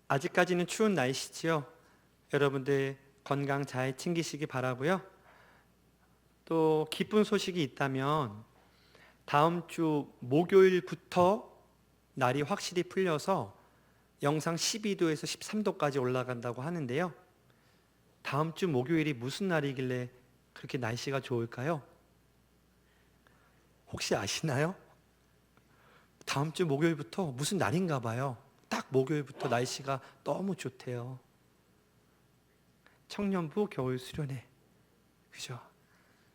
아직까지는 추운 날씨지요. 여러분들 건강 잘 챙기시기 바라고요. 또 기쁜 소식이 있다면 다음 주 목요일부터 날이 확실히 풀려서 영상 12도에서 13도까지 올라간다고 하는데요. 다음 주 목요일이 무슨 날이길래 그렇게 날씨가 좋을까요? 혹시 아시나요? 다음 주 목요일부터 무슨 날인가 봐요. 딱 목요일부터 날씨가 너무 좋대요. 청년부 겨울 수련회. 그죠?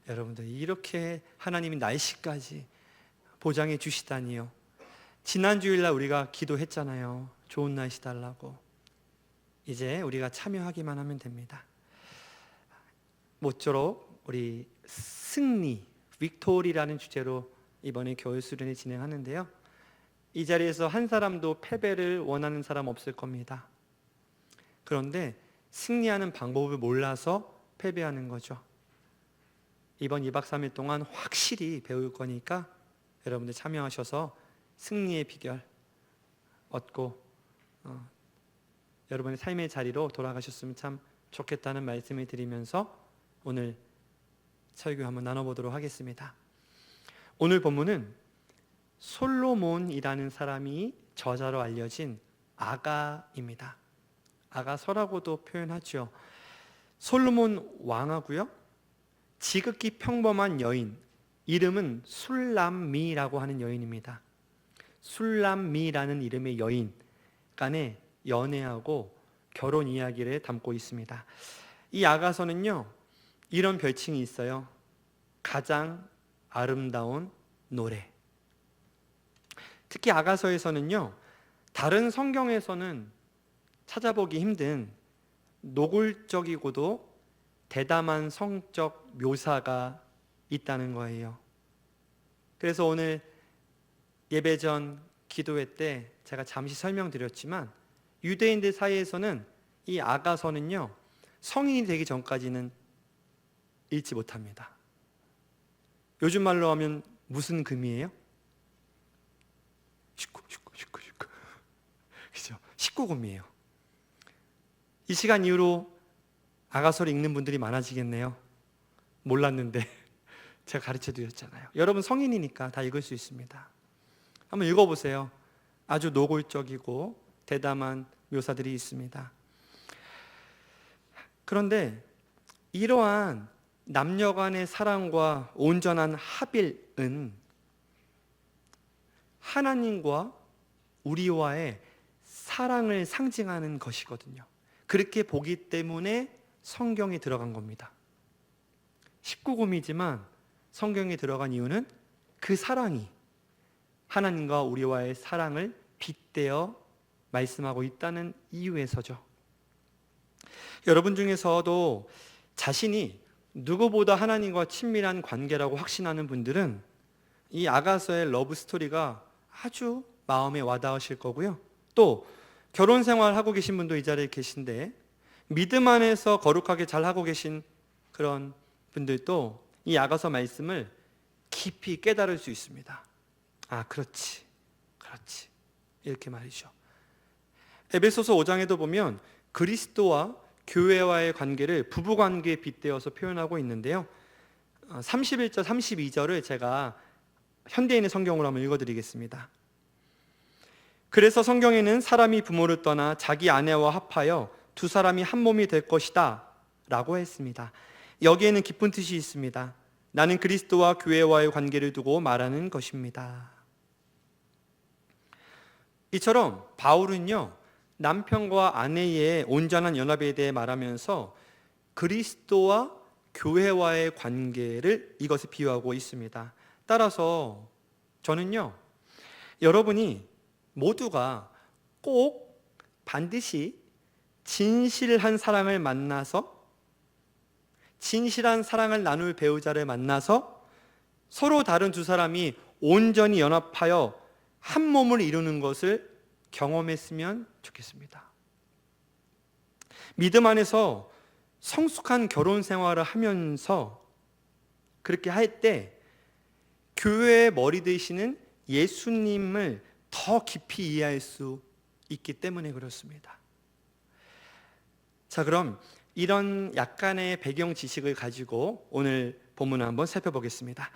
여러분들 이렇게 하나님이 날씨까지 보장해 주시다니요. 지난 주일날 우리가 기도했잖아요. 좋은 날씨 달라고. 이제 우리가 참여하기만 하면 됩니다. 모쪼록 우리 승리, 빅토리라는 주제로 이번에 겨울 수련회 진행하는데요. 이 자리에서 한 사람도 패배를 원하는 사람 없을 겁니다. 그런데 승리하는 방법을 몰라서 패배하는 거죠. 이번 2박 3일 동안 확실히 배울 거니까 여러분들 참여하셔서 승리의 비결 얻고 여러분의 삶의 자리로 돌아가셨으면 참 좋겠다는 말씀을 드리면서 오늘 설교 한번 나눠보도록 하겠습니다. 오늘 본문은 솔로몬이라는 사람이 저자로 알려진 아가입니다. 아가서라고도 표현하죠. 솔로몬 왕하고요. 지극히 평범한 여인, 이름은 술람미라고 하는 여인입니다. 술람미라는 이름의 여인 간에 연애하고 결혼 이야기를 담고 있습니다. 이 아가서는요, 이런 별칭이 있어요. 가장 아름다운 노래. 특히 아가서에서는요, 다른 성경에서는 찾아보기 힘든 노골적이고도 대담한 성적 묘사가 있다는 거예요. 그래서 오늘 예배 전 기도회 때 제가 잠시 설명드렸지만 유대인들 사이에서는 이 아가서는요, 성인이 되기 전까지는 읽지 못합니다. 요즘 말로 하면 무슨 금이에요? 19. 그죠? 19금이에요. 이 시간 이후로 아가서를 읽는 분들이 많아지겠네요. 몰랐는데 제가 가르쳐 드렸잖아요. 여러분 성인이니까 다 읽을 수 있습니다. 한번 읽어보세요. 아주 노골적이고 대담한 묘사들이 있습니다. 그런데 이러한 남녀 간의 사랑과 온전한 합일은 하나님과 우리와의 사랑을 상징하는 것이거든요. 그렇게 보기 때문에 성경에 들어간 겁니다. 19금이지만 성경에 들어간 이유는 그 사랑이 하나님과 우리와의 사랑을 빗대어 말씀하고 있다는 이유에서죠. 여러분 중에서도 자신이 누구보다 하나님과 친밀한 관계라고 확신하는 분들은 이 아가서의 러브 스토리가 아주 마음에 와닿으실 거고요. 또 결혼 생활 하고 계신 분도 이 자리에 계신데 믿음 안에서 거룩하게 잘 하고 계신 그런 분들도 이 아가서 말씀을 깊이 깨달을 수 있습니다. 아, 그렇지 이렇게 말이죠. 에베소서 5장에도 보면 그리스도와 교회와의 관계를 부부관계에 빗대어서 표현하고 있는데요. 31절 32절을 제가 현대인의 성경으로 한번 읽어드리겠습니다. 그래서 성경에는 사람이 부모를 떠나 자기 아내와 합하여 두 사람이 한 몸이 될 것이다 라고 했습니다. 여기에는 깊은 뜻이 있습니다. 나는 그리스도와 교회와의 관계를 두고 말하는 것입니다. 이처럼 바울은요, 남편과 아내의 온전한 연합에 대해 말하면서 그리스도와 교회와의 관계를 이것에 비유하고 있습니다. 따라서 저는요, 여러분이 모두가 꼭 반드시 진실한 사랑을 만나서 진실한 사랑을 나눌 배우자를 만나서 서로 다른 두 사람이 온전히 연합하여 한 몸을 이루는 것을 경험했으면 좋겠습니다. 믿음 안에서 성숙한 결혼 생활을 하면서 그렇게 할 때 교회의 머리 되시는 예수님을 더 깊이 이해할 수 있기 때문에 그렇습니다. 자, 그럼 이런 약간의 배경 지식을 가지고 오늘 본문을 한번 살펴보겠습니다.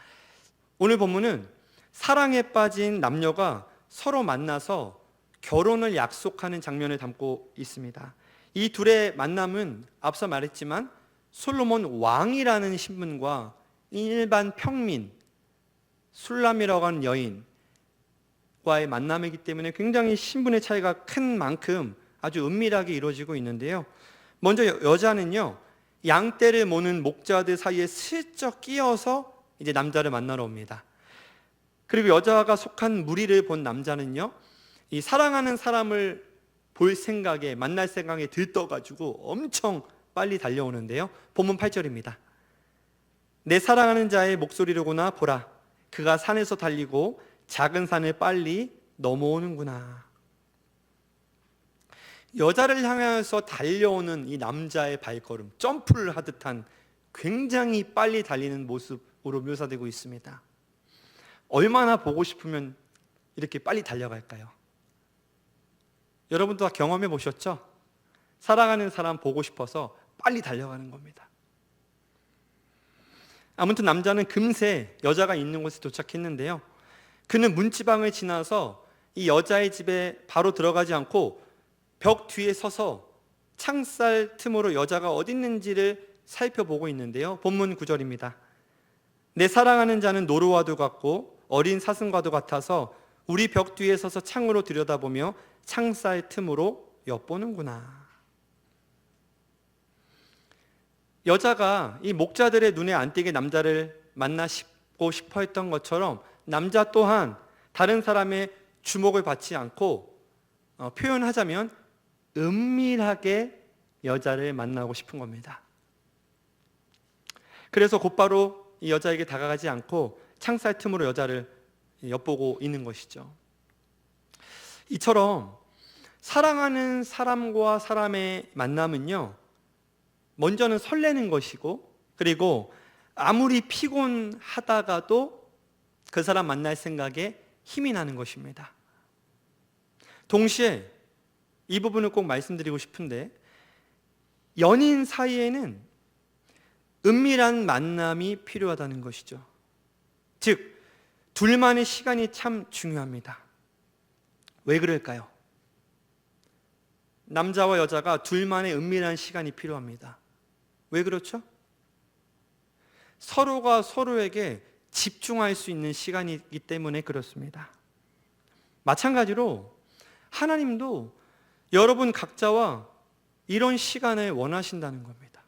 오늘 본문은 사랑에 빠진 남녀가 서로 만나서 결혼을 약속하는 장면을 담고 있습니다. 이 둘의 만남은 앞서 말했지만 솔로몬 왕이라는 신분과 일반 평민, 술람이라고 하는 여인과의 만남이기 때문에 굉장히 신분의 차이가 큰 만큼 아주 은밀하게 이루어지고 있는데요. 먼저 여자는요, 양떼를 모는 목자들 사이에 슬쩍 끼어서 이제 남자를 만나러 옵니다. 그리고 여자가 속한 무리를 본 남자는요, 이 사랑하는 사람을 볼 생각에, 만날 생각에 들떠가지고 엄청 빨리 달려오는데요. 본문 8절입니다. 내 사랑하는 자의 목소리로구나 보라, 그가 산에서 달리고 작은 산을 빨리 넘어오는구나. 여자를 향해서 달려오는 이 남자의 발걸음, 점프를 하듯한 굉장히 빨리 달리는 모습으로 묘사되고 있습니다. 얼마나 보고 싶으면 이렇게 빨리 달려갈까요? 여러분도 다 경험해 보셨죠? 사랑하는 사람 보고 싶어서 빨리 달려가는 겁니다. 아무튼 남자는 금세 여자가 있는 곳에 도착했는데요. 그는 문지방을 지나서 이 여자의 집에 바로 들어가지 않고 벽 뒤에 서서 창살 틈으로 여자가 어디 있는지를 살펴보고 있는데요. 본문 9절입니다. 내 사랑하는 자는 노루와도 같고 어린 사슴과도 같아서 우리 벽 뒤에 서서 창으로 들여다보며 창살 틈으로 엿보는구나. 여자가 이 목자들의 눈에 안 띄게 남자를 만나고 싶어 했던 것처럼 남자 또한 다른 사람의 주목을 받지 않고 표현하자면 은밀하게 여자를 만나고 싶은 겁니다. 그래서 곧바로 이 여자에게 다가가지 않고 창살 틈으로 여자를 엿보고 있는 것이죠. 이처럼 사랑하는 사람과 사람의 만남은요, 먼저는 설레는 것이고, 그리고 아무리 피곤하다가도 그 사람 만날 생각에 힘이 나는 것입니다. 동시에 이 부분을 꼭 말씀드리고 싶은데, 연인 사이에는 은밀한 만남이 필요하다는 것이죠. 즉, 둘만의 시간이 참 중요합니다. 왜 그럴까요? 남자와 여자가 둘만의 은밀한 시간이 필요합니다. 왜 그렇죠? 서로가 서로에게 집중할 수 있는 시간이기 때문에 그렇습니다. 마찬가지로 하나님도 여러분 각자와 이런 시간을 원하신다는 겁니다.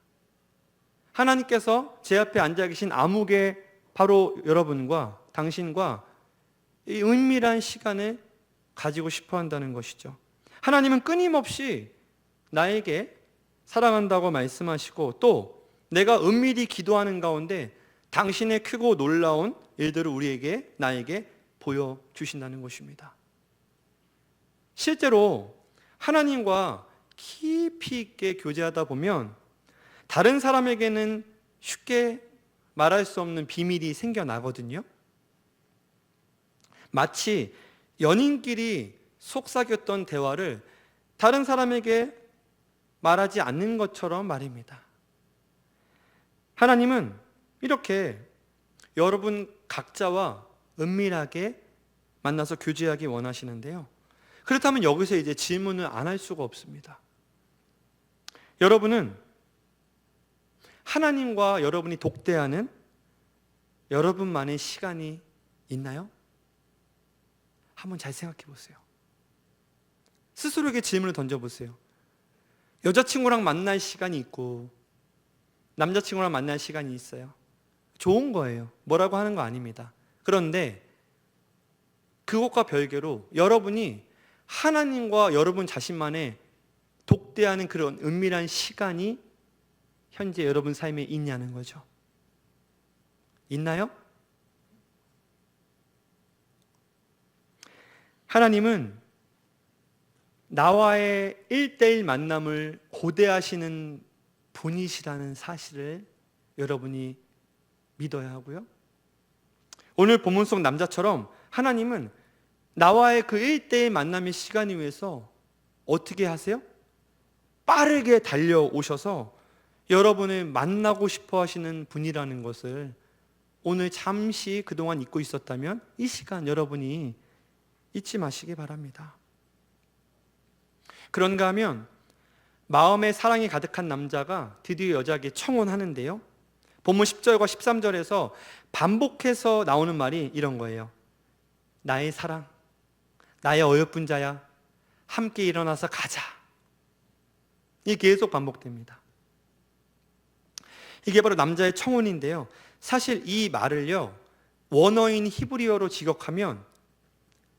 하나님께서 제 앞에 앉아 계신 아무개 바로 여러분과 당신과 이 은밀한 시간을 가지고 싶어 한다는 것이죠. 하나님은 끊임없이 나에게 사랑한다고 말씀하시고 또 내가 은밀히 기도하는 가운데 당신의 크고 놀라운 일들을 우리에게, 나에게 보여주신다는 것입니다. 실제로 하나님과 깊이 있게 교제하다 보면 다른 사람에게는 쉽게 말할 수 없는 비밀이 생겨나거든요. 마치 연인끼리 속삭였던 대화를 다른 사람에게 말하지 않는 것처럼 말입니다. 하나님은 이렇게 여러분 각자와 은밀하게 만나서 교제하기 원하시는데요. 그렇다면 여기서 이제 질문을 안 할 수가 없습니다. 여러분은 하나님과 여러분이 독대하는 여러분만의 시간이 있나요? 한번 잘 생각해 보세요. 스스로에게 질문을 던져보세요. 여자친구랑 만날 시간이 있고 남자친구랑 만날 시간이 있어요. 좋은 거예요. 뭐라고 하는 거 아닙니다. 그런데 그것과 별개로 여러분이 하나님과 여러분 자신만의 독대하는 그런 은밀한 시간이 현재 여러분 삶에 있냐는 거죠. 있나요? 하나님은 나와의 1:1 만남을 고대하시는 분이시라는 사실을 여러분이 믿어야 하고요. 오늘 본문 속 남자처럼 하나님은 나와의 그 1:1 만남의 시간을 위해서 어떻게 하세요? 빠르게 달려오셔서 여러분을 만나고 싶어 하시는 분이라는 것을 오늘 잠시 그동안 잊고 있었다면 이 시간 여러분이 잊지 마시기 바랍니다. 그런가 하면 마음에 사랑이 가득한 남자가 드디어 여자에게 청혼하는데요, 본문 10절과 13절에서 반복해서 나오는 말이 이런 거예요. 나의 사랑, 나의 어여쁜 자야, 함께 일어나서 가자. 이게 계속 반복됩니다. 이게 바로 남자의 청혼인데요, 사실 이 말을요 원어인 히브리어로 직역하면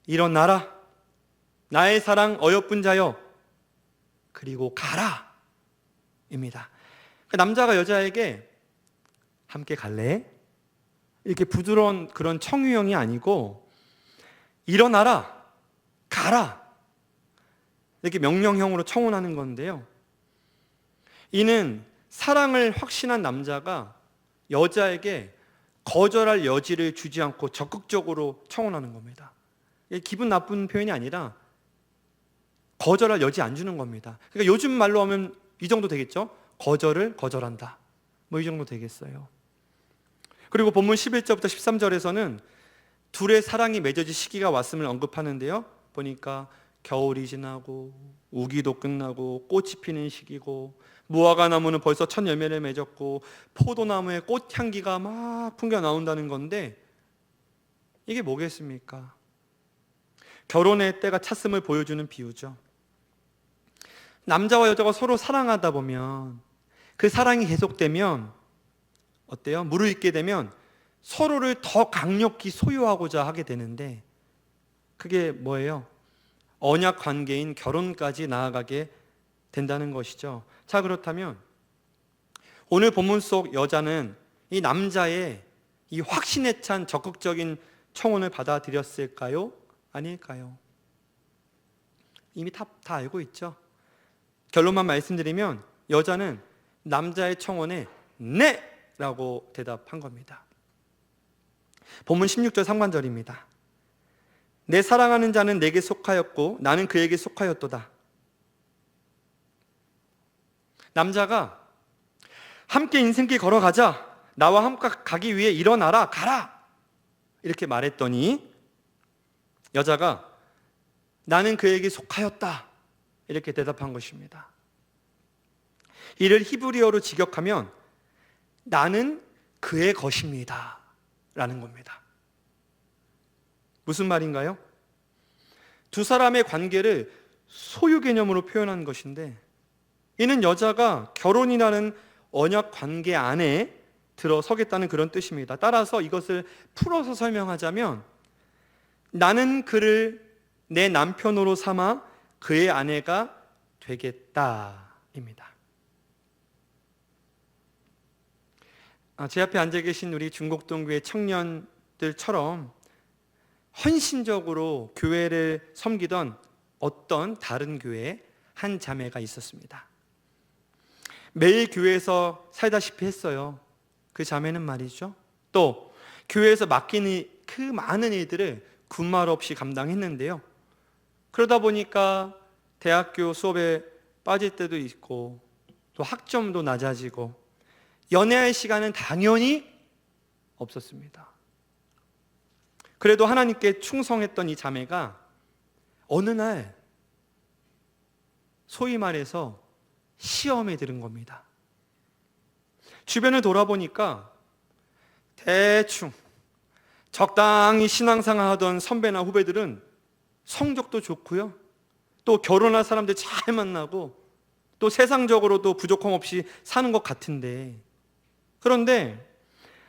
일어나라, 나의 사랑 어여쁜 자여, 그리고 가라 입니다. 남자가 여자에게 함께 갈래? 이렇게 부드러운 그런 청유형이 아니고 일어나라, 가라, 이렇게 명령형으로 청혼하는 건데요, 이는 사랑을 확신한 남자가 여자에게 거절할 여지를 주지 않고 적극적으로 청혼하는 겁니다. 이게 기분 나쁜 표현이 아니라 거절할 여지 안 주는 겁니다. 그러니까 요즘 말로 하면 이 정도 되겠죠? 거절을 거절한다, 뭐 이 정도 되겠어요. 그리고 본문 11절부터 13절에서는 둘의 사랑이 맺어질 시기가 왔음을 언급하는데요, 보니까 겨울이 지나고 우기도 끝나고 꽃이 피는 시기고 무화과 나무는 벌써 첫 열매를 맺었고 포도나무에 꽃향기가 막 풍겨 나온다는 건데, 이게 뭐겠습니까? 결혼의 때가 찼음을 보여주는 비유죠. 남자와 여자가 서로 사랑하다 보면, 그 사랑이 계속되면 어때요? 무르익게 되면 서로를 더 강력히 소유하고자 하게 되는데, 그게 뭐예요? 언약 관계인 결혼까지 나아가게 된다는 것이죠. 자, 그렇다면 오늘 본문 속 여자는 이 남자의 이 확신에 찬 적극적인 청혼을 받아들였을까요? 아닐까요? 이미 다 알고 있죠. 결론만 말씀드리면 여자는 남자의 청혼에 네! 라고 대답한 겁니다. 본문 16절 상반절입니다. 내 사랑하는 자는 내게 속하였고 나는 그에게 속하였도다. 남자가 함께 인생길 걸어가자, 나와 함께 가기 위해 일어나라, 가라, 이렇게 말했더니 여자가 나는 그에게 속하였다, 이렇게 대답한 것입니다. 이를 히브리어로 직역하면 나는 그의 것입니다 라는 겁니다. 무슨 말인가요? 두 사람의 관계를 소유 개념으로 표현한 것인데, 이는 여자가 결혼이라는 언약 관계 안에 들어서겠다는 그런 뜻입니다. 따라서 이것을 풀어서 설명하자면 나는 그를 내 남편으로 삼아 그의 아내가 되겠다입니다. 제 앞에 앉아 계신 우리 중곡동교회 청년들처럼 헌신적으로 교회를 섬기던 어떤 다른 교회에 한 자매가 있었습니다. 매일 교회에서 살다시피 했어요. 그 자매는 말이죠, 또 교회에서 맡기는 그 많은 일들을 군말 없이 감당했는데요, 그러다 보니까 대학교 수업에 빠질 때도 있고 또 학점도 낮아지고 연애할 시간은 당연히 없었습니다. 그래도 하나님께 충성했던 이 자매가 어느 날 소위 말해서 시험에 들은 겁니다. 주변을 돌아보니까 대충 적당히 신앙생활 하던 선배나 후배들은 성적도 좋고요, 또 결혼할 사람들 잘 만나고 또 세상적으로도 부족함 없이 사는 것 같은데, 그런데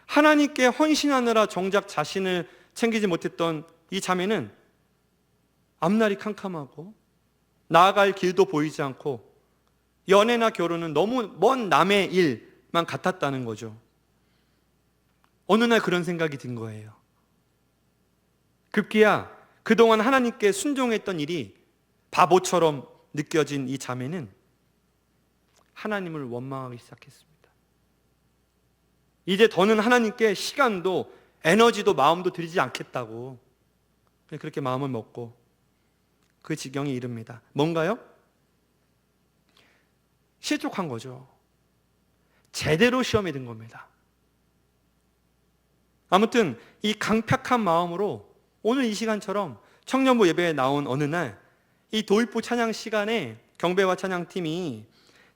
하나님께 헌신하느라 정작 자신을 챙기지 못했던 이 자매는 앞날이 캄캄하고 나아갈 길도 보이지 않고 연애나 결혼은 너무 먼 남의 일만 같았다는 거죠. 어느 날 그런 생각이 든 거예요. 급기야 그동안 하나님께 순종했던 일이 바보처럼 느껴진 이 자매는 하나님을 원망하기 시작했습니다. 이제 더는 하나님께 시간도 에너지도 마음도 들이지 않겠다고 그렇게 마음을 먹고 그 지경에 이릅니다. 뭔가요? 실족한 거죠. 제대로 시험에 든 겁니다. 아무튼 이 강팍한 마음으로 오늘 이 시간처럼 청년부 예배에 나온 어느 날 이 도입부 찬양 시간에 경배와 찬양팀이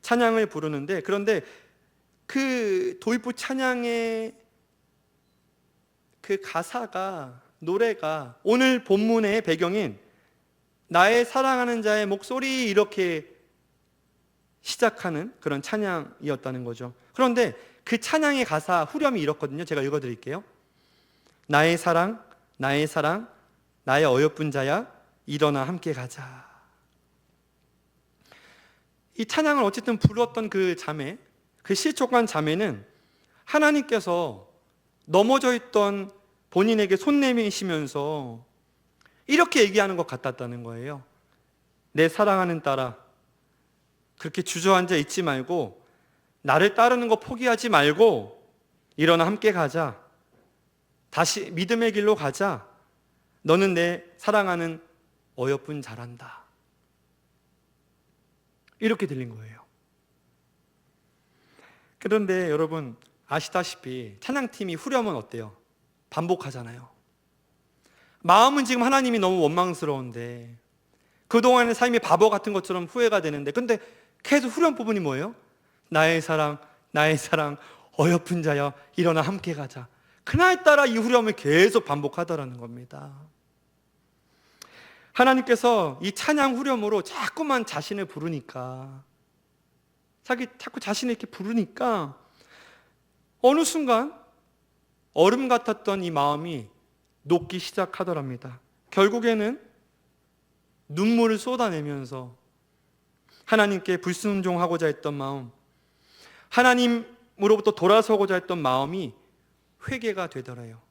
찬양을 부르는데, 그런데 그 도입부 찬양의 그 가사가, 노래가 오늘 본문의 배경인 나의 사랑하는 자의 목소리, 이렇게 시작하는 그런 찬양이었다는 거죠. 그런데 그 찬양의 가사 후렴이 이렇거든요. 제가 읽어드릴게요. 나의 사랑, 나의 사랑, 나의 어여쁜 자야, 일어나 함께 가자. 이 찬양을 어쨌든 불렀던 그 자매, 그 실족한 자매는 하나님께서 넘어져 있던 본인에게 손 내미시면서 이렇게 얘기하는 것 같았다는 거예요. 내 사랑하는 딸아, 그렇게 주저앉아 있지 말고 나를 따르는 거 포기하지 말고 일어나 함께 가자. 다시 믿음의 길로 가자. 너는 내 사랑하는 어여쁜 자란다. 이렇게 들린 거예요. 그런데 여러분 아시다시피 찬양팀이 후렴은 어때요? 반복하잖아요. 마음은 지금 하나님이 너무 원망스러운데, 그동안의 삶이 바보 같은 것처럼 후회가 되는데, 근데 계속 후렴 부분이 뭐예요? 나의 사랑, 나의 사랑, 어여쁜 자여, 일어나 함께 가자. 그날따라 이 후렴을 계속 반복하더라는 겁니다. 하나님께서 이 찬양 후렴으로 자꾸만 자신을 부르니까, 자꾸 자신을 이렇게 부르니까 어느 순간 얼음 같았던 이 마음이 녹기 시작하더랍니다. 결국에는 눈물을 쏟아내면서 하나님께 불순종하고자 했던 마음, 하나님으로부터 돌아서고자 했던 마음이 회개가 되더래요.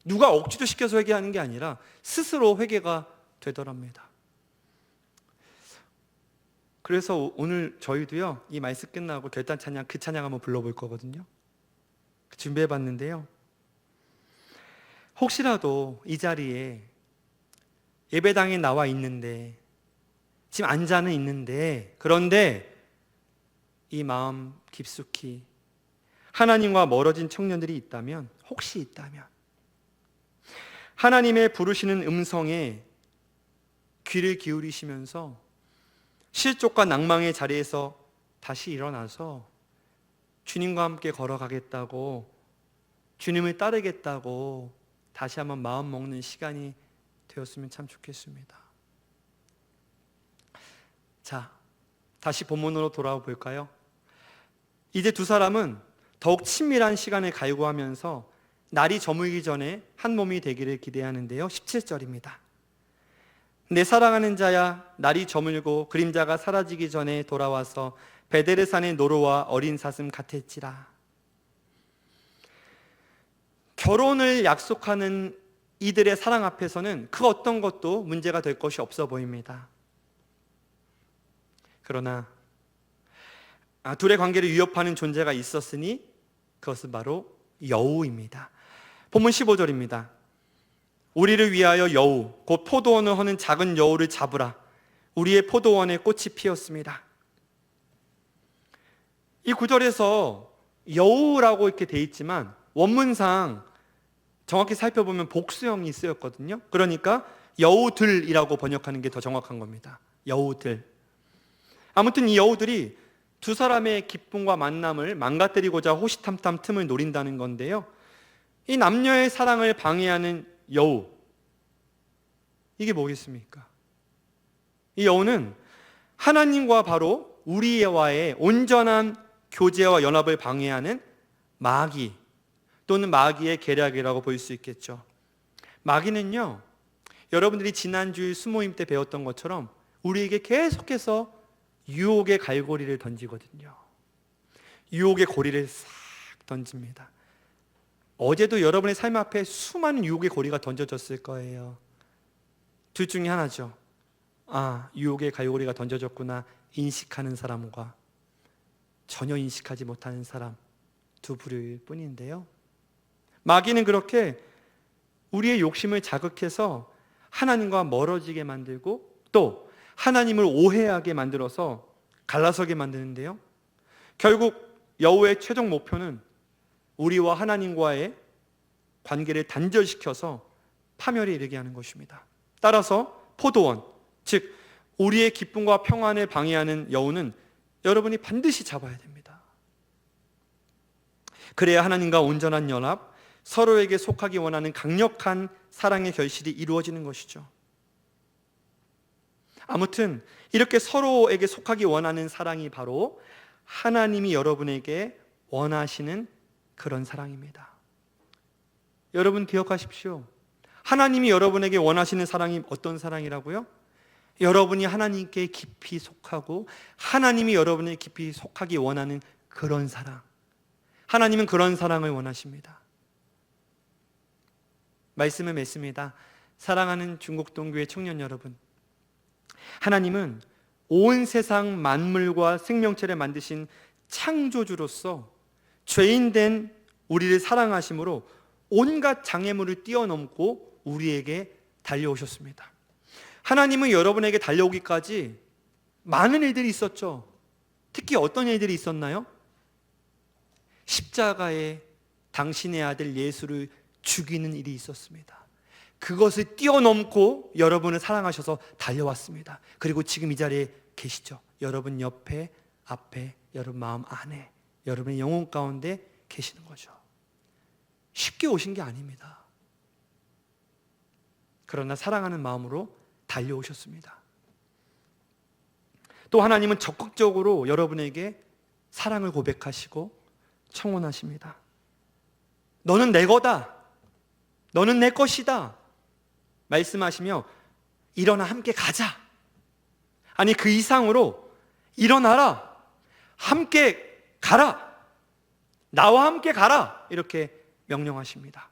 누가 억지로 시켜서 회개하는 게 아니라 스스로 회개가 되더랍니다. 그래서 오늘 저희도요, 이 말씀 끝나고 결단 찬양, 그 찬양 한번 불러볼 거거든요. 준비해 봤는데요, 혹시라도 이 자리에 예배당에 나와 있는데, 지금 앉아는 있는데, 그런데 이 마음 깊숙이 하나님과 멀어진 청년들이 있다면, 혹시 있다면 하나님의 부르시는 음성에 귀를 기울이시면서 실족과 낭망의 자리에서 다시 일어나서 주님과 함께 걸어가겠다고, 주님을 따르겠다고 다시 한번 마음 먹는 시간이 되었으면 참 좋겠습니다. 자, 다시 본문으로 돌아와 볼까요? 이제 두 사람은 더욱 친밀한 시간을 갈구하면서 날이 저물기 전에 한 몸이 되기를 기대하는데요. 17절입니다. 내 사랑하는 자야, 날이 저물고 그림자가 사라지기 전에 돌아와서 베데르산의 노루와 어린 사슴 같을지라. 결혼을 약속하는 이들의 사랑 앞에서는 그 어떤 것도 문제가 될 것이 없어 보입니다. 그러나 둘의 관계를 위협하는 존재가 있었으니 그것은 바로 여우입니다. 본문 15절입니다. 우리를 위하여 여우, 곧 포도원을 허는 작은 여우를 잡으라. 우리의 포도원에 꽃이 피었습니다. 이 구절에서 여우라고 이렇게 돼 있지만 원문상 정확히 살펴보면 복수형이 쓰였거든요. 그러니까 여우들이라고 번역하는 게 더 정확한 겁니다. 여우들. 아무튼 이 여우들이 두 사람의 기쁨과 만남을 망가뜨리고자 호시탐탐 틈을 노린다는 건데요, 이 남녀의 사랑을 방해하는 여우, 이게 뭐겠습니까? 이 여우는 하나님과 바로 우리와의 온전한 교제와 연합을 방해하는 마귀 또는 마귀의 계략이라고 볼 수 있겠죠. 마귀는요, 여러분들이 지난주일 수모임 때 배웠던 것처럼 우리에게 계속해서 유혹의 갈고리를 던지거든요. 유혹의 고리를 싹 던집니다. 어제도 여러분의 삶 앞에 수많은 유혹의 고리가 던져졌을 거예요. 둘 중에 하나죠. 유혹의 갈고리가 던져졌구나 인식하는 사람과 전혀 인식하지 못하는 사람, 두 부류일 뿐인데요, 마귀는 그렇게 우리의 욕심을 자극해서 하나님과 멀어지게 만들고 또 하나님을 오해하게 만들어서 갈라서게 만드는데요. 결국 여호와의 최종 목표는 우리와 하나님과의 관계를 단절시켜서 파멸에 이르게 하는 것입니다. 따라서 포도원, 즉 우리의 기쁨과 평안을 방해하는 여우는 여러분이 반드시 잡아야 됩니다. 그래야 하나님과 온전한 연합, 서로에게 속하기 원하는 강력한 사랑의 결실이 이루어지는 것이죠. 아무튼 이렇게 서로에게 속하기 원하는 사랑이 바로 하나님이 여러분에게 원하시는 그런 사랑입니다. 여러분 기억하십시오. 하나님이 여러분에게 원하시는 사랑이 어떤 사랑이라고요? 여러분이 하나님께 깊이 속하고 하나님이 여러분에게 깊이 속하기 원하는 그런 사랑. 하나님은 그런 사랑을 원하십니다. 말씀을 맺습니다. 사랑하는 중국동교회 청년 여러분, 하나님은 온 세상 만물과 생명체를 만드신 창조주로서 죄인된 우리를 사랑하심으로 온갖 장애물을 뛰어넘고 우리에게 달려오셨습니다. 하나님은 여러분에게 달려오기까지 많은 일들이 있었죠. 특히 어떤 일들이 있었나요? 십자가에 당신의 아들 예수를 죽이는 일이 있었습니다. 그것을 뛰어넘고 여러분을 사랑하셔서 달려왔습니다. 그리고 지금 이 자리에 계시죠. 여러분 옆에, 앞에, 여러분 마음 안에, 여러분의 영혼 가운데 계시는 거죠. 쉽게 오신 게 아닙니다. 그러나 사랑하는 마음으로 달려오셨습니다. 또 하나님은 적극적으로 여러분에게 사랑을 고백하시고 청원하십니다. 너는 내 거다. 너는 내 것이다. 말씀하시며 일어나 함께 가자. 아니 그 이상으로 일어나라. 함께 가라. 나와 함께 가라. 이렇게 명령하십니다.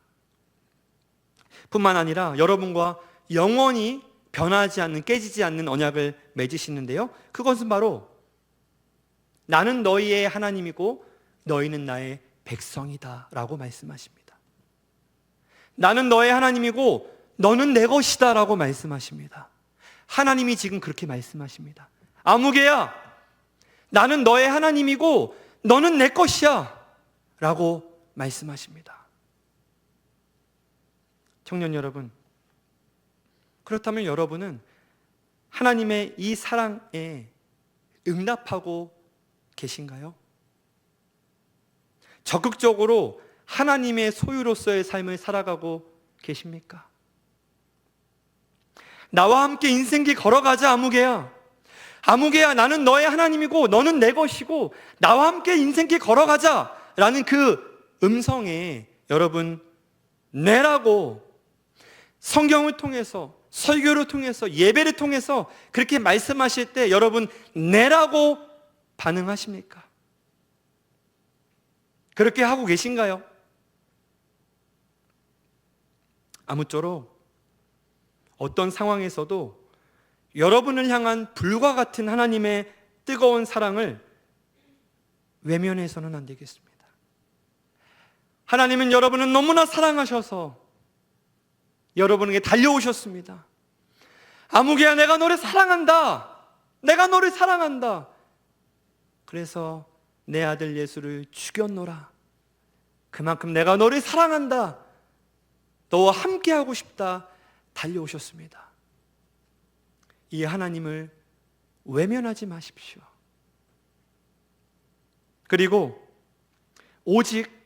뿐만 아니라 여러분과 영원히 변하지 않는, 깨지지 않는 언약을 맺으시는데요. 그것은 바로 나는 너희의 하나님이고 너희는 나의 백성이다 라고 말씀하십니다. 나는 너의 하나님이고 너는 내 것이다 라고 말씀하십니다. 하나님이 지금 그렇게 말씀하십니다. 아무개야, 나는 너의 하나님이고 너는 내 것이야 라고 말씀하십니다. 청년 여러분, 그렇다면 여러분은 하나님의 이 사랑에 응답하고 계신가요? 적극적으로 하나님의 소유로서의 삶을 살아가고 계십니까? 나와 함께 인생길 걸어가자 아무개야. 아무개야, 나는 너의 하나님이고 너는 내 것이고 나와 함께 인생길 걸어가자 라는 그 음성에 여러분 내라고 성경을 통해서, 설교를 통해서, 예배를 통해서 그렇게 말씀하실 때 여러분 내라고 반응하십니까? 그렇게 하고 계신가요? 아무쪼록 어떤 상황에서도 여러분을 향한 불과 같은 하나님의 뜨거운 사랑을 외면해서는 안 되겠습니다. 하나님은 여러분을 너무나 사랑하셔서 여러분에게 달려오셨습니다. 아무개야, 내가 너를 사랑한다. 내가 너를 사랑한다. 그래서 내 아들 예수를 죽였노라. 그만큼 내가 너를 사랑한다. 너와 함께하고 싶다. 달려오셨습니다. 이 하나님을 외면하지 마십시오. 그리고 오직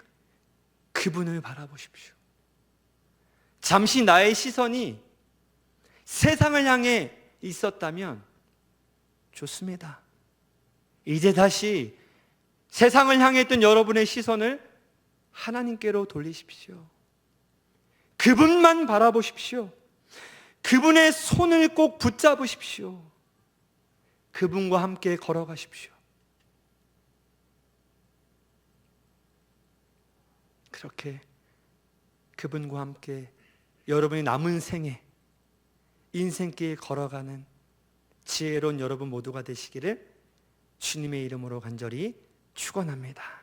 그분을 바라보십시오. 잠시 나의 시선이 세상을 향해 있었다면 좋습니다. 이제 다시 세상을 향해 있던 여러분의 시선을 하나님께로 돌리십시오. 그분만 바라보십시오. 그분의 손을 꼭 붙잡으십시오. 그분과 함께 걸어가십시오. 그렇게 그분과 함께 여러분의 남은 생에 인생길 걸어가는 지혜로운 여러분 모두가 되시기를 주님의 이름으로 간절히 축원합니다.